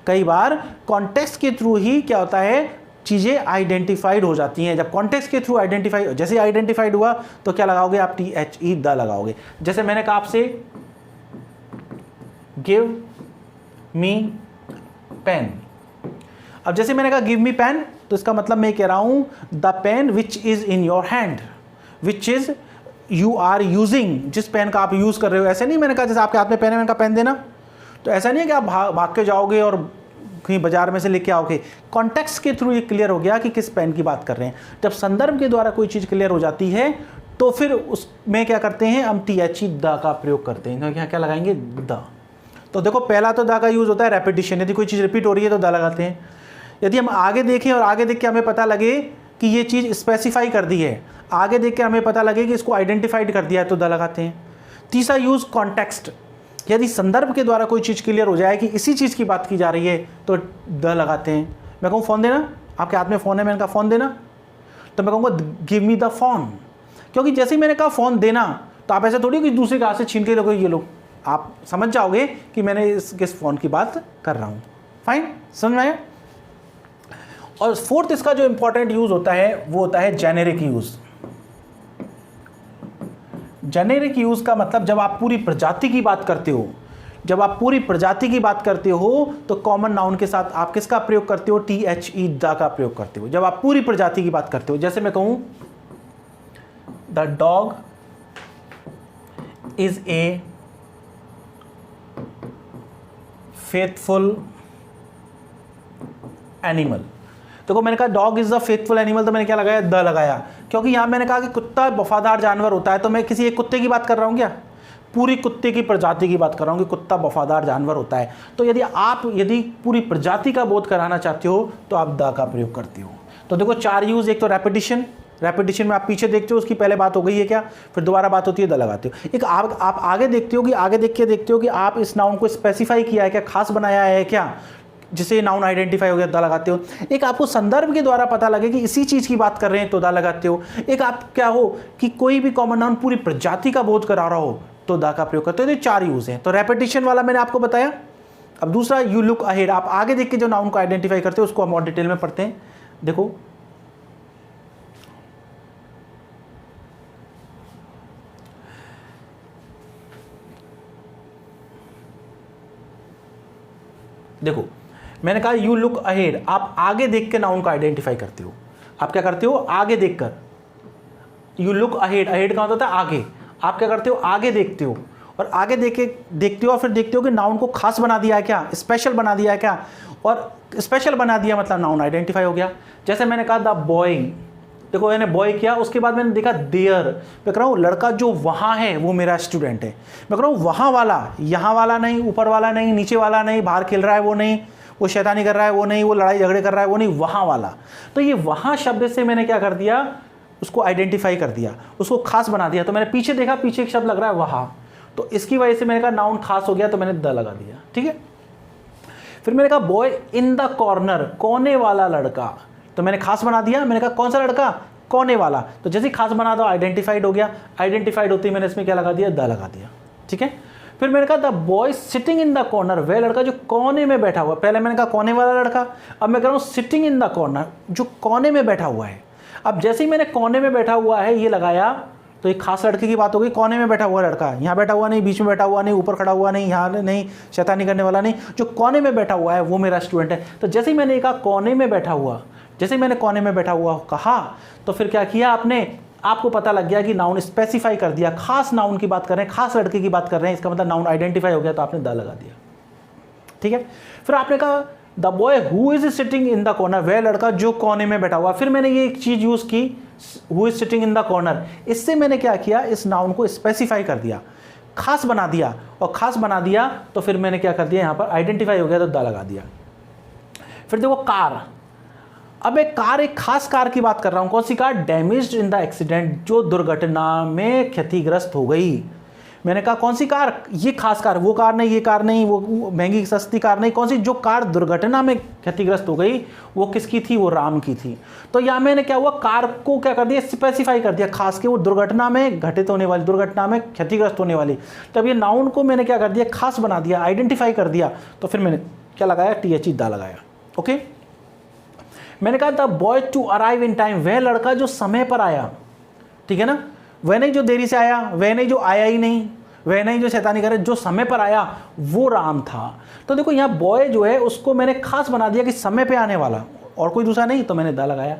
कई बार कॉन्टेक्स्ट के थ्रू ही क्या होता है, चीज़ें आइडेंटिफाइड हो जाती हैं। जब कॉन्टेक्स्ट के थ्रू आइडेंटिफाई, जैसे आइडेंटिफाइड हुआ तो क्या लगाओगे आप? THE, द लगाओगे। जैसे मैंने कहा आपसे गिव मी पेन, अब जैसे मैंने कहा गिव मी पेन, तो इसका मतलब मैं कह रहा हूं the pen which is in your hand, which is you are using, जिस पेन का आप यूज कर रहे हो। ऐसे नहीं मैंने कहा जैसे आपके हाथ में पेन है, मैंने कहा पेन देना, तो ऐसा नहीं है कि आप भाग के जाओगे और कहीं बाजार में से लेके आओगे। कॉन्टेक्स्ट के थ्रू ये क्लियर हो गया कि किस पेन की बात कर रहे हैं। जब संदर्भ के द्वारा कोई चीज़ क्लियर हो जाती है, तो फिर उसमें क्या करते हैं हम? THE, द का प्रयोग करते हैं। क्या क्या लगाएंगे? द। तो देखो पहला तो द का यूज होता है रेपिटेशन, यदि कोई चीज़ रिपीट हो रही है तो द लगाते हैं। यदि हम आगे देखें और आगे देख के हमें पता लगे कि ये चीज़ स्पेसिफाई कर दी है, आगे देख के हमें पता लगे कि इसको आइडेंटिफाइड कर दिया है, तो द लगाते हैं। तीसरा यूज कॉन्टेक्स्ट, यदि संदर्भ के द्वारा कोई चीज़ क्लियर हो जाए कि इसी चीज़ की बात की जा रही है, तो द लगाते हैं। मैं कहूँ फ़ोन देना, आपके हाथ में फ़ोन है, मैंने कहा फ़ोन देना, तो मैं कहूँगा गिव मी द फ़ोन, क्योंकि जैसे ही मैंने कहा फ़ोन देना, तो आप ऐसा थोड़ी कि दूसरे के हाथ से छीन के लोगे, ये लोग आप समझ जाओगे कि मैंने किस फ़ोन की बात कर रहा हूँ। फाइन, समझ में आया? और फोर्थ इसका जो इंपॉर्टेंट यूज़ होता है वो होता है जेनेरिक यूज़। जेनेरिक यूज़ का मतलब जब आप पूरी प्रजाति की बात करते हो, जब आप पूरी प्रजाति की बात करते हो तो कॉमन नाउन के साथ आप किसका प्रयोग करते हो? THE, द का प्रयोग करते हो। जब आप पूरी प्रजाति की बात करते हो, जैसे मैं कहूं the dog is a faithful animal. देखो मैंने कहा dog is the faithful animal, तो मैंने क्या लगाया? द लगाया, क्योंकि यहां मैंने कहा कि कुत्ता वफादार जानवर होता है, तो मैं किसी एक कुत्ते की बात कर रहा हूं क्या? पूरी कुत्ते की प्रजाति की बात कर रहा हूं कि कुत्ता वफादार जानवर होता है। तो यदि पूरी प्रजाति का बोध कराना चाहते हो तो आप द का प्रयोग करते हो। तो देखो चार यूज, एक तो रेपिटिशन, रेपिटिशन में आप पीछे देखते हो उसकी पहले बात हो गई है क्या, फिर दोबारा बात होती है, द लगाते हो। एक आप आगे देखते हो कि आगे देख के देखते हो कि आप इस नाउन को स्पेसिफाई किया है क्या, खास बनाया है क्या, जिसे नाउन आइडेंटिफाई हो गया, द लगाते हो। एक आपको संदर्भ के द्वारा पता लगे कि इसी चीज की बात कर रहे हैं तो द लगाते हो। एक आप क्या हो कि कोई भी कॉमन नाउन पूरी प्रजाति का बोध करा रहा हो तो द का प्रयोग करते हो। तो चार यूज हैं। तो रेपिटिशन वाला मैंने आपको बताया। अब दूसरा यू लुक अहेड, आप आगे देख के जो नाउन को आइडेंटिफाई करते हो उसको हम और डिटेल में पढ़ते हैं। देखो देखो मैंने कहा यू लुक अहेड, आप आगे देख के नाउन को आइडेंटिफाई करते हो। आप क्या करते हो? आगे देखकर। यू लुक अहेड, अहेड का मतलब होता है आगे। आप क्या करते हो? आगे देखते हो, और आगे देखते हो और फिर देखते हो कि नाउन को खास बना दिया है क्या, स्पेशल बना दिया है क्या, और स्पेशल बना दिया मतलब नाउन आइडेंटिफाई हो गया। जैसे मैंने कहा द बॉय, देखो मैंने बॉय किया, उसके बाद मैंने देखा देयर, मैं कह रहा हूँ लड़का जो वहाँ है वो मेरा स्टूडेंट है। मैं कह रहा हूँ वहाँ वाला, यहाँ वाला नहीं, ऊपर वाला नहीं, नीचे वाला नहीं, बाहर खेल रहा है वो नहीं, वो शैतानी कर रहा है वो नहीं, वो लड़ाई झगड़े कर रहा है वो नहीं, वहाँ वाला। तो ये वहाँ शब्द से मैंने क्या कर दिया, उसको आइडेंटिफाई कर दिया, उसको खास बना दिया। तो मैंने पीछे देखा, पीछे एक शब्द लग रहा है वहाँ, तो इसकी वजह से मैंने कहा नाउन खास हो गया, तो मैंने द लगा दिया। ठीक है। फिर मैंने कहा बॉय इन द कॉर्नर, कोने वाला लड़का, तो मैंने खास बना दिया। मैंने कहा कौन सा लड़का? कोने वाला। तो जैसे खास बना दो आइडेंटिफाइड हो गया। आइडेंटिफाइड होते ही मैंने इसमें क्या लगा दिया? द लगा दिया। ठीक है। फिर मैंने कहा the boy sitting in the corner, वह लड़का जो कोने में बैठा हुआ। पहले मैंने कहा कोने वाला लड़का, अब मैं कह रहा हूँ सिटिंग इन द कॉर्नर, जो कोने में बैठा हुआ है। अब जैसे ही मैंने कोने में बैठा हुआ है ये लगाया, तो एक खास लड़के की बात हो गई, कोने में बैठा हुआ लड़का, यहाँ बैठा हुआ नहीं, बीच में बैठा हुआ नहीं, ऊपर खड़ा हुआ नहीं, यहाँ नहीं, शैतानी करने वाला नहीं, जो कोने में बैठा हुआ है वो मेरा स्टूडेंट है। तो जैसे ही मैंने कहा कोने में बैठा हुआ, जैसे ही मैंने कोने में बैठा हुआ कहा, तो फिर क्या किया आपने, आपको पता लग गया कि नाउन स्पेसिफाई कर दिया, खास नाउन की बात कर रहे हैं, खास लड़के की बात कर रहे हैं, इसका मतलब नाउन आइडेंटिफाई हो गया, तो आपने द लगा दिया। ठीक है, फिर आपने कहा the boy who is sitting in the corner, वह लड़का जो कोने में बैठा हुआ। फिर मैंने ये एक चीज यूज की, who is sitting in the corner, इससे मैंने क्या किया, इस नाउन को स्पेसिफाई कर दिया, खास बना दिया, और खास बना दिया तो फिर मैंने क्या कर दिया, यहां पर आइडेंटिफाई हो गया तो द लगा दिया। फिर देखो कार, अब एक कार, एक खास कार की बात कर रहा हूं, कौन सी car, damaged in the accident, जो दुर्घटना में क्षतिग्रस्त हो गई। मैंने कहा कौन सी कार, ये खास कार, वो कार नहीं, ये कार नहीं, वो महंगी सस्ती कार नहीं, कौन सी, जो कार दुर्घटना में क्षतिग्रस्त हो गई वो किसकी थी, वो राम की थी। तो यहाँ मैंने क्या हुआ, कार को क्या कर दिया, स्पेसिफाई कर दिया, खास के वो दुर्घटना में घटित होने वाली, दुर्घटना में क्षतिग्रस्त होने वाली। तब ये नाउन को मैंने क्या कर दिया, खास बना दिया, आइडेंटिफाई कर दिया, तो फिर मैंने क्या लगाया, THE द लगाया। ओके, मैंने कहा the boy to arrive in time, वह लड़का जो समय पर आया, ठीक है ना, वह नहीं जो देरी से आया, वह नहीं जो आया ही नहीं, वह नहीं जो शैतानी करे, जो समय पर आया वो राम था। तो देखो यहाँ बॉय जो है उसको मैंने खास बना दिया कि समय पे आने वाला, और कोई दूसरा नहीं, तो मैंने द लगाया।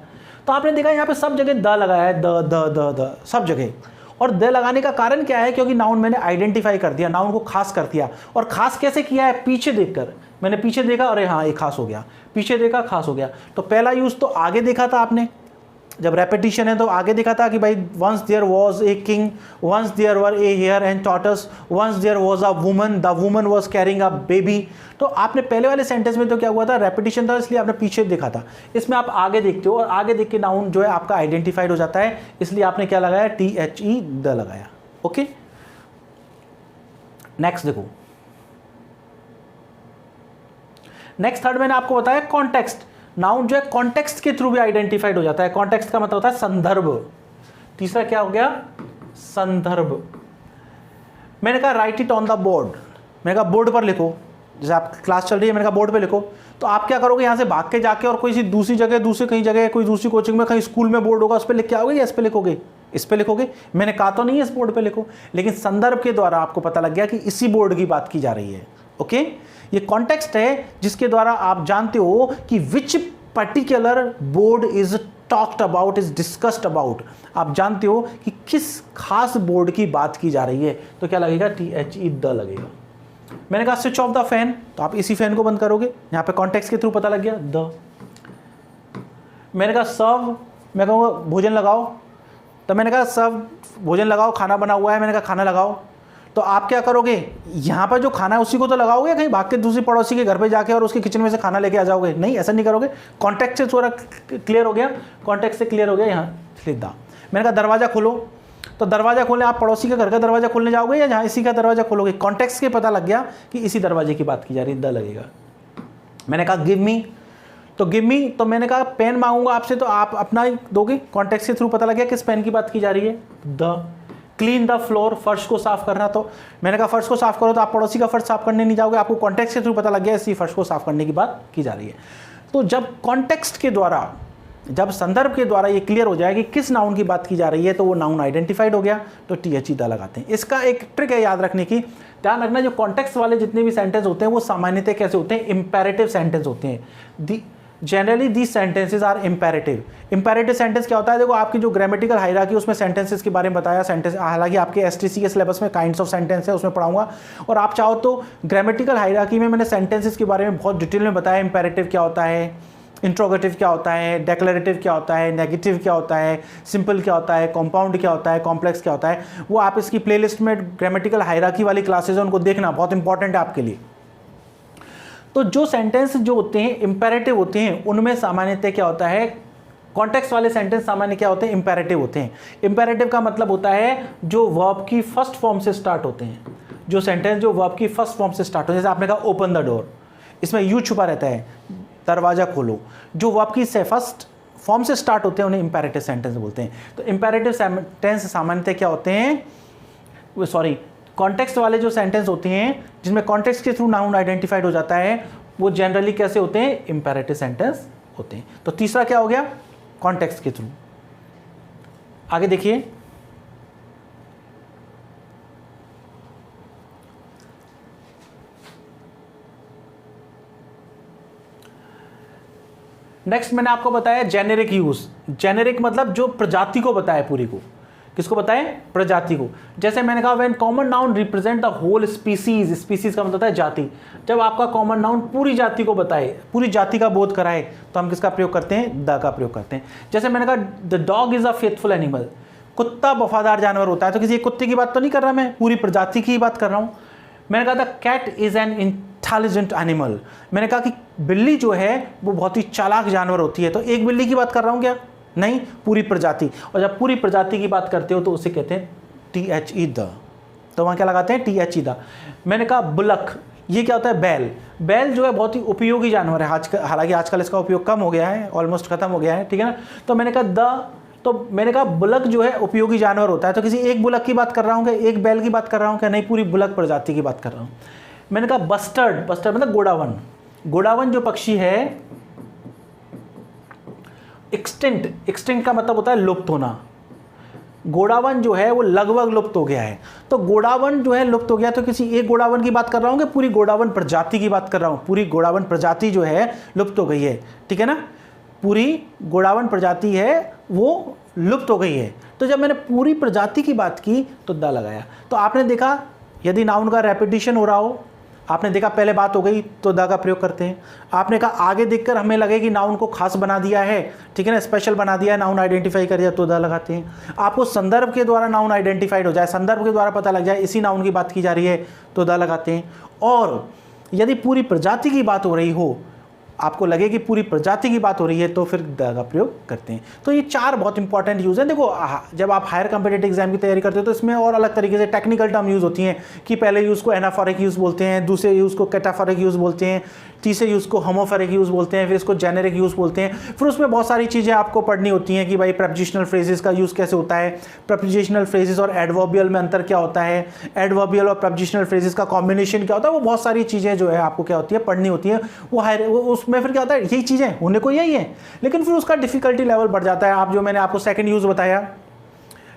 तो आपने देखा यहाँ पे सब जगह द लगाया है, द सब जगह। और द लगाने का कारण क्या है, क्योंकि नाउन मैंने आइडेंटिफाई कर दिया, नाउन को खास कर दिया। और खास कैसे किया है, पीछे देखकर, मैंने पीछे देखा, अरे हाँ ये खास हो गया, पीछे देखा खास हो गया। तो पहला यूज तो आगे देखा था आपने, जब रेपिटेशन है तो आगे देखा था कि भाई once there was a king, once there were a hare and tortoise, once there was a woman, the woman was carrying a baby. तो आपने पहले वाले सेंटेंस में तो क्या हुआ था, रेपिटेशन था, इसलिए आपने पीछे देखा था। इसमें आप आगे देखते हो और आगे देख के नाउन जो है आपका आइडेंटिफाइड हो जाता है, इसलिए आपने क्या लगाया, THE द लगाया। ओके, नेक्स्ट देखो, नेक्स्ट थर्ड मैंने आपको बताया कॉन्टेक्स्ट। नाउन जो है कॉन्टेक्स्ट के थ्रू भी आइडेंटिफाइड हो जाता है। कॉन्टेक्स्ट का मतलब होता है संदर्भ। तीसरा क्या हो गया, संदर्भ। मैंने कहा right it on the board, मैंने कहा बोर्ड पर लिखो, जैसे आप क्लास चल रही है, मैंने कहा बोर्ड पे लिखो। तो आप क्या करोगे, यहाँ से भाग के जाके और कोई सी दूसरी जगह, दूसरी कहीं जगह, कोई दूसरी कोचिंग में, कहीं स्कूल में बोर्ड होगा, उस पर लिख के आओगे या इस पे लिखोगे, इस पे लिखोगे। मैंने कहा तो नहीं है इस बोर्ड पे लिखो, लेकिन संदर्भ के द्वारा आपको पता लग गया कि इसी बोर्ड की बात की जा रही है। ओके, ये कॉन्टेक्स्ट है जिसके द्वारा आप जानते हो कि which particular board is talked about, is discussed about. आप जानते हो कि किस खास बोर्ड की बात की जा रही है, तो क्या लगेगा, THE द लगेगा। मैंने कहा स्विच ऑफ द फैन, तो आप इसी फैन को बंद करोगे, यहाँ पे कॉन्टेक्स्ट के थ्रू पता लग गया द। मैंने कहा सर्व, मैं कहूँगा भोजन लगाओ, तो मैंने कहा सर्व भोजन लगाओ, खाना बना हुआ है, मैंने कहा खाना लगाओ। तो आप क्या करोगे, यहाँ पर जो खाना है उसी को तो लगाओगे, कहीं भाग के दूसरी पड़ोसी के घर पे जाके और उसके किचन में से खाना लेके आ जाओगे, नहीं, ऐसा नहीं करोगे। कॉन्टेक्स्ट से थोड़ा क्लियर हो गया, कॉन्टेक्स्ट से क्लियर हो गया, यहाँ लिख दा। मैंने कहा दरवाज़ा खोलो, तो दरवाज़ा खोलने आप पड़ोसी के घर का दरवाज़ा खोलने जाओगे या जहाँ इसी का दरवाज़ा खोलोगे। कॉन्टेक्स्ट के पता लग गया कि इसी दरवाजे की बात की जा रही है, द लगेगा। मैंने कहा गिव मी, तो गिव मी, तो मैंने कहा पेन मांगूंगा आपसे, तो आप अपना ही दोगे। कॉन्टेक्स्ट के थ्रू पता लग गया किस पेन की बात की जा रही है, द। क्लीन द फ्लोर, फर्श को साफ करना, तो मैंने कहा फर्श को साफ करो, तो आप पड़ोसी का फर्श साफ करने नहीं जाओगे, आपको कॉन्टेक्स्ट के थ्रू पता लग गया इसी फर्श को साफ करने की बात की जा रही है। तो जब कॉन्टेक्स्ट के द्वारा, जब संदर्भ के द्वारा ये क्लियर हो जाए कि किस नाउन की बात की जा रही है, तो वो नाउन आइडेंटिफाइड हो गया, तो THE द लगाते हैं। इसका एक ट्रिक है याद रखने की, ध्यान रखना जो कॉन्टेक्स्ट वाले जितने भी सेंटेंस होते हैं वो सामान्यतः कैसे होते हैं, इंपेरेटिव सेंटेंस होते हैं। Generally these sentences are imperative. Imperative sentence क्या होता है, देखो आपकी जो ग्रामेटिकल हायरार्की उसमें सेंटेंसेस के बारे में बताया, सेंटेंस हालांकि आपके STC के सिलेबस में काइंड्स ऑफ सेंटेंस है, उसमें पढ़ाऊंगा। और आप चाहो तो ग्रामेटिकल हायरार्की में मैंने सेंटेंसेस के बारे में बहुत डिटेल में बताया, इंपेरेटिव क्या होता है, इंट्रोगेटिव क्या होता है, डेक्लरेटिव क्या होता है, नेगेटिव क्या होता है, सिंपल क्या होता है, कंपाउंड क्या होता है, कॉम्प्लेक्स क्या होता है। वो आप इसकी प्लेलिस्ट में ग्रामेटिकल हायरार्की वाली क्लासेज है, उनको देखना बहुत इंपॉर्टेंट है आपके लिए। तो जो सेंटेंस जो होते हैं इंपेरेटिव होते हैं, उनमें सामान्यतः क्या होता है, कॉन्टेक्स्ट वाले सेंटेंस सामान्य क्या होते हैं, इंपेरेटिव होते हैं। इंपेरेटिव का मतलब होता है जो वर्ब की फर्स्ट फॉर्म से स्टार्ट होते हैं, जो सेंटेंस जो वर्ब की फर्स्ट फॉर्म से स्टार्ट होते हैं। जैसे आपने कहा ओपन द डोर, इसमें यू छुपा रहता है, दरवाजा खोलो। जो वर्ब की फर्स्ट फॉर्म से स्टार्ट होते हैं उन्हें इंपेरेटिव सेंटेंस बोलते हैं। तो इंपेरेटिव सेंटेंस सामान्यतः क्या होते हैं, सॉरी, कॉन्टेक्स्ट वाले जो सेंटेंस होते हैं जिसमें कॉन्टेक्स्ट के थ्रू नाउन आइडेंटिफाइड हो जाता है, वो जनरली कैसे होते हैं, इंपेरेटिव सेंटेंस होते हैं। तो तीसरा क्या हो गया, कॉन्टेक्स्ट के थ्रू। आगे देखिए, नेक्स्ट मैंने आपको बताया जेनेरिक यूज। जेनेरिक मतलब जो प्रजाति को बताए, पूरी को, किसको बताए, प्रजाति को। जैसे मैंने कहा when common noun represent the whole species, species का मतलब होता है जाति। जब आपका कॉमन नाउन पूरी जाति को बताए, पूरी जाति का बोध कराए, तो हम किसका प्रयोग करते हैं, द का प्रयोग करते हैं। जैसे मैंने कहा the dog is a faithful animal, कुत्ता वफादार जानवर होता है, तो किसी कुत्ते की बात तो नहीं कर रहा, मैं पूरी प्रजाति की बात कर रहा हूँ। मैंने कहा था cat is an intelligent animal, मैंने कहा कि बिल्ली जो है वो बहुत ही चालाक जानवर होती है, तो एक बिल्ली की बात कर रहा हूँ क्या, नहीं, पूरी प्रजाति। और जब पूरी प्रजाति की बात करते हो तो उसे कहते हैं THE द, तो वहाँ क्या लगाते हैं, THE द। मैंने कहा बुलक, ये क्या होता है, बैल। बैल जो है बहुत ही उपयोगी जानवर है, हालांकि आजकल इसका उपयोग कम हो गया है, ऑलमोस्ट खत्म हो गया है, ठीक है ना। तो मैंने कहा तो मैंने कहा बुलक जो है उपयोगी जानवर होता है, तो किसी एक बुलक की बात कर रहा हूँ क्या, एक बैल की बात कर रहा हूँ क्या, नहीं, पूरी बुलक प्रजाति की बात कर रहा हूँ। मैंने कहा बस्टर्ड, बस्टर्ड मतलब गोडावन। गोडावन जो पक्षी है, एक्सटिंक्ट, एक्सटिंक्ट का मतलब होता है लुप्त होना। गोडावन जो है वो लगभग लुप्त हो गया है, तो गोडावन जो है लुप्त हो गया, तो किसी एक गोडावन की बात कर रहा हूँ कि पूरी गोडावन प्रजाति की बात कर रहा हूँ, पूरी गोडावन प्रजाति जो है लुप्त हो गई है, ठीक है ना, पूरी गोडावन प्रजाति है वो लुप्त हो गई है। तो जब मैंने पूरी प्रजाति की बात की तो द लगाया। तो आपने देखा यदि नाउन का रेपिटेशन हो रहा हो, आपने देखा पहले बात हो गई तो द का प्रयोग करते हैं। आपने कहा आगे देखकर हमें लगे कि नाउन को खास बना दिया है, ठीक है ना, स्पेशल बना दिया है, नाउन आइडेंटिफाई कर दिया, तो द लगाते हैं। आपको संदर्भ के द्वारा नाउन आइडेंटिफाइड हो जाए, संदर्भ के द्वारा पता लग जाए इसी नाउन की बात की जा रही है, तो द लगाते हैं। और यदि पूरी प्रजाति की बात हो रही हो, आपको लगे कि पूरी प्रजाति की बात हो रही है, तो फिर द का प्रयोग करते हैं। तो ये चार बहुत इंपॉर्टेंट यूज़ हैं। देखो जब आप हायर कॉम्पिटिटिव एग्जाम की तैयारी करते हो तो इसमें और अलग तरीके से टेक्निकल टर्म यूज़ होती हैं कि पहले यूज़ को एनाफोरिक यूज़ बोलते हैं, दूसरे यूज़ को कैटाफोरिक यूज़ बोलते हैं, तीसरे यूज़ को होमोफोरिक यूज़ बोलते हैं, फिर इसको जेनेरिक यूज़ बोलते हैं। फिर उसमें बहुत सारी चीज़ें आपको पढ़नी होती हैं कि भाई प्रेपोजिशनल फ्रेजेस का यूज़ कैसे होता है, प्रेपोजिशनल फ्रेजेस और एडवर्बियल में अंतर क्या होता है, एडवर्बियल और प्रेपोजिशनल फ्रेजेस का कॉम्बिनेशन क्या होता है, वो बहुत सारी चीज़ें जो है आपको क्या होती है, पढ़नी होती है। वो उसमें फिर क्या होता है, यही चीज़ें होने को यही है, लेकिन फिर उसका डिफिकल्टी लेवल बढ़ जाता है। आप जो मैंने आपको सेकंड यूज़ बताया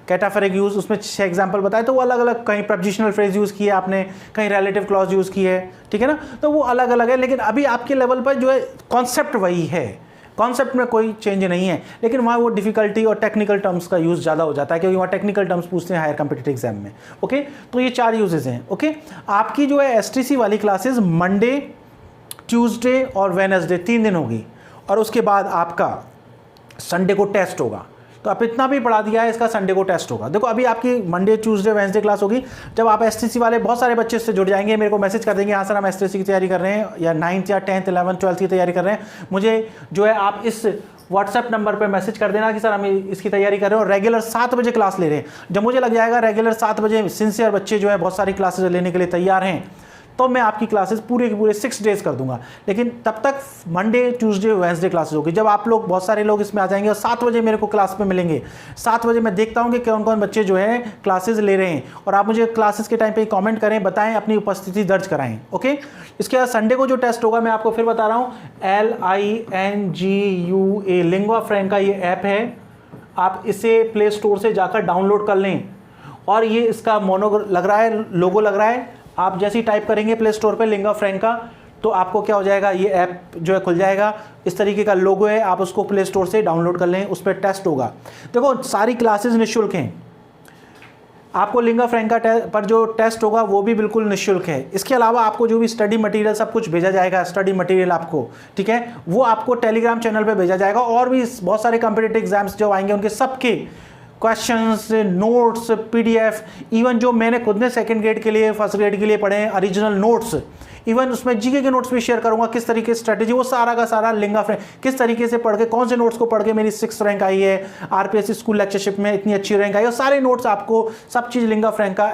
कैटाफोरिक यूज़, उसमें 6 एग्जाम्पल बताए, तो वो अलग अलग, कहीं प्रेपोजिशनल फ्रेज यूज़ की है आपने, कहीं रिलेटिव क्लॉज यूज़ की है, ठीक है ना, तो वो अलग अलग है। लेकिन अभी आपके लेवल पर जो है कॉन्सेप्ट वही है, कॉन्सेप्ट में कोई चेंज नहीं है, लेकिन वहाँ वो डिफिकल्टी और टेक्निकल टर्म्स का यूज़ ज़्यादा हो जाता है, क्योंकि वहाँ टेक्निकल टर्म्स पूछते हैं हायर कॉम्पिटिटिव एग्जाम में। ओके, तो ये 4 यूजेज़ हैं। ओके, आपकी जो है STC वाली क्लासेज मंडे, ट्यूसडे और वेडनेसडे 3 दिन होगी, और उसके बाद आपका संडे को टेस्ट होगा। तो आप इतना भी पढ़ा दिया है, इसका संडे को टेस्ट होगा। देखो अभी आपकी मंडे, ट्यूसडे, वेडनेसडे क्लास होगी। जब आप STC वाले बहुत सारे बच्चे इससे जुड़ जाएंगे, मेरे को मैसेज कर देंगे, हाँ सर हम STC की तैयारी कर रहे हैं, या 9th या 10th 11th 12th की तैयारी कर रहे हैं, मुझे जो है आप इस व्हाट्सएप नंबर पे मैसेज कर देना कि सर हम इसकी तैयारी कर रहे हो, रेगुलर 7 बजे क्लास ले रहे हैं। जब मुझे लग जाएगा रेगुलर 7 बजे सिंसियर बच्चे जो है बहुत सारी क्लासेज लेने के लिए तैयार हैं, तो मैं आपकी क्लासेस पूरे के पूरे 6 डेज कर दूंगा। लेकिन तब तक मंडे, ट्यूसडे, वेडनेसडे क्लासेस होगी। जब आप लोग बहुत सारे लोग इसमें आ जाएंगे और 7 बजे मेरे को क्लास में मिलेंगे, 7 बजे मैं देखता हूँ कि कौन कौन बच्चे जो है क्लासेस ले रहे हैं, और आप मुझे क्लासेस के टाइम पे कमेंट करें, बताएं, अपनी उपस्थिति दर्ज कराएं। ओके, इसके बाद संडे को जो टेस्ट होगा मैं आपको फिर बता रहा हूँ, LINGUA लिंगुआ फ्रैंका ये ऐप है, आप इसे प्ले स्टोर से जाकर डाउनलोड कर लें। और ये इसका मोनो लग रहा है, लोगो लग रहा है, आप जैसे ही टाइप करेंगे प्ले स्टोर पे लिंगुआ फ्रैंका, तो आपको क्या हो जाएगा, ये ऐप जो है खुल जाएगा। इस तरीके का लोगो है, आप उसको प्ले स्टोर से डाउनलोड कर लें, उस पर टेस्ट होगा। देखो सारी क्लासेस निःशुल्क हैं, आपको लिंगुआ फ्रैंका पर जो टेस्ट होगा वो भी बिल्कुल निःशुल्क है। इसके अलावा आपको जो भी स्टडी मटेरियल सब कुछ भेजा जाएगा, स्टडी मटेरियल आपको, ठीक है, वो आपको टेलीग्राम चैनल पे भेजा जाएगा। और भी बहुत सारे कॉम्पिटिटिव एग्जाम्स जो आएंगे उनके सबके क्वेश्चंस, नोट्स, PDF, इवन जो मैंने खुद ने सेकंड ग्रेड के लिए, फर्स्ट ग्रेड के लिए पढ़े हैं ओरिजिनल नोट्स, इवन उसमें जीके के नोट्स भी शेयर करूंगा, किस तरीके से स्ट्रेटेजी, वो सारा का सारा लिंगुआ फ्रैंका किस तरीके से पढ़ के, कौन से नोट्स को पढ़ के मेरी 6th रैंक आई है, RPSC स्कूल लेक्चरशिप में इतनी अच्छी रैंक आई, और सारे नोट्स आपको सब चीज़ लिंगुआ फ्रैंका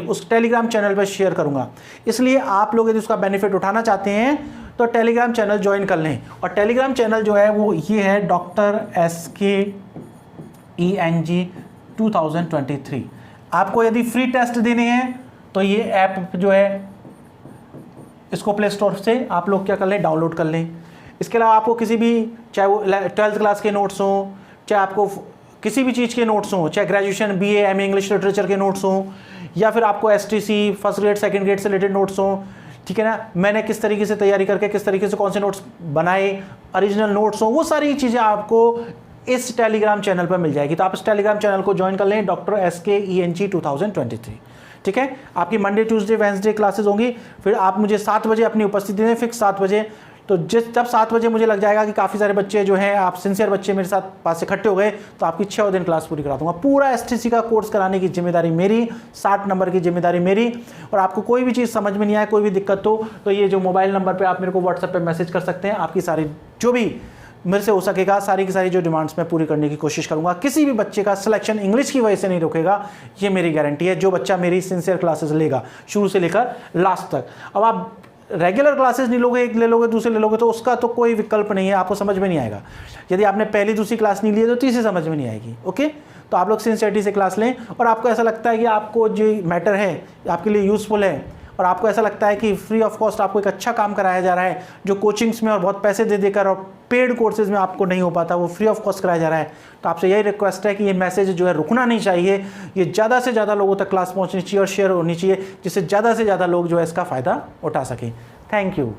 उस टेलीग्राम चैनल पर शेयर करूंगा। इसलिए आप लोग यदि उसका बेनिफिट उठाना चाहते हैं तो टेलीग्राम चैनल ज्वाइन कर लें। और टेलीग्राम चैनल जो है वो ये है Dr. SKENG 2023। आपको यदि फ्री टेस्ट देने हैं तो ये ऐप जो है इसको प्ले स्टोर से आप लोग क्या कर लें, डाउनलोड कर लें। इसके अलावा आपको किसी भी, चाहे वो 12th क्लास के नोट्स हों, चाहे आपको किसी भी चीज़ के नोट्स हों, चाहे graduation BA MA English literature के नोट्स हों, या फिर आपको STC first grade second grade से रिलेटेड नोट्स हों, ठीक है ना, मैंने किस तरीके से तैयारी करके किस तरीके से कौन से नोट्स बनाए, ओरिजिनल नोट्स हो, वो सारी चीज़ें आपको इस टेलीग्राम चैनल पर मिल जाएगी। तो आप इस टेलीग्राम चैनल को ज्वाइन कर लें, डॉक्टर SKENG 2023। ठीक है, आपकी मंडे ट्यूसडे वेंसडे क्लासेस होंगी। फिर आप मुझे 7 बजे अपनी उपस्थिति दें, फिक्स 7 बजे। तो जब 7 बजे मुझे लग जाएगा कि काफ़ी सारे बच्चे जो हैं, आप सिंसियर बच्चे मेरे साथ पास से इकट्ठे हो गए, तो आपकी 6 दिन क्लास पूरी करा दूंगा। पूरा STC का कोर्स कराने की जिम्मेदारी मेरी, 60 नंबर की जिम्मेदारी मेरी। और आपको कोई भी चीज़ समझ में नहीं आए, कोई भी दिक्कत हो, तो ये जो मोबाइल नंबर पर आप मेरे को व्हाट्सएप पर मैसेज कर सकते हैं। आपकी सारी जो भी मेरे से हो सकेगा, सारी की सारी जो डिमांड्स मैं पूरी करने की कोशिश करूंगा। किसी भी बच्चे का सिलेक्शन इंग्लिश की वजह से नहीं रुकेगा, ये मेरी गारंटी है। जो बच्चा मेरी सिंसियर क्लासेस लेगा शुरू से लेकर लास्ट तक। अब आप रेगुलर क्लासेस नहीं लोगे, एक ले लोगे दूसरे ले लोगे, तो उसका तो कोई विकल्प नहीं है, आपको समझ में नहीं आएगा। यदि आपने पहली दूसरी क्लास नहीं ली है तो तीसरी समझ में नहीं आएगी। ओके, तो आप लोग सिंसियरिटी से क्लास लें, और आपको ऐसा लगता है कि आपको जो मैटर है आपके लिए यूजफुल है, और आपको ऐसा लगता है कि फ्री ऑफ कॉस्ट आपको एक अच्छा काम कराया जा रहा है, जो कोचिंग्स में और बहुत पैसे दे देकर और पेड कोर्सेज में आपको नहीं हो पाता, वो फ्री ऑफ कॉस्ट कराया जा रहा है, तो आपसे यही रिक्वेस्ट है कि ये मैसेज जो है रुकना नहीं चाहिए। ये ज़्यादा से ज़्यादा लोगों तक क्लास पहुंचनी चाहिए और शेयर होनी चाहिए, जिससे ज़्यादा से ज़्यादा लोग जो है इसका फ़ायदा उठा सकें। Thank you.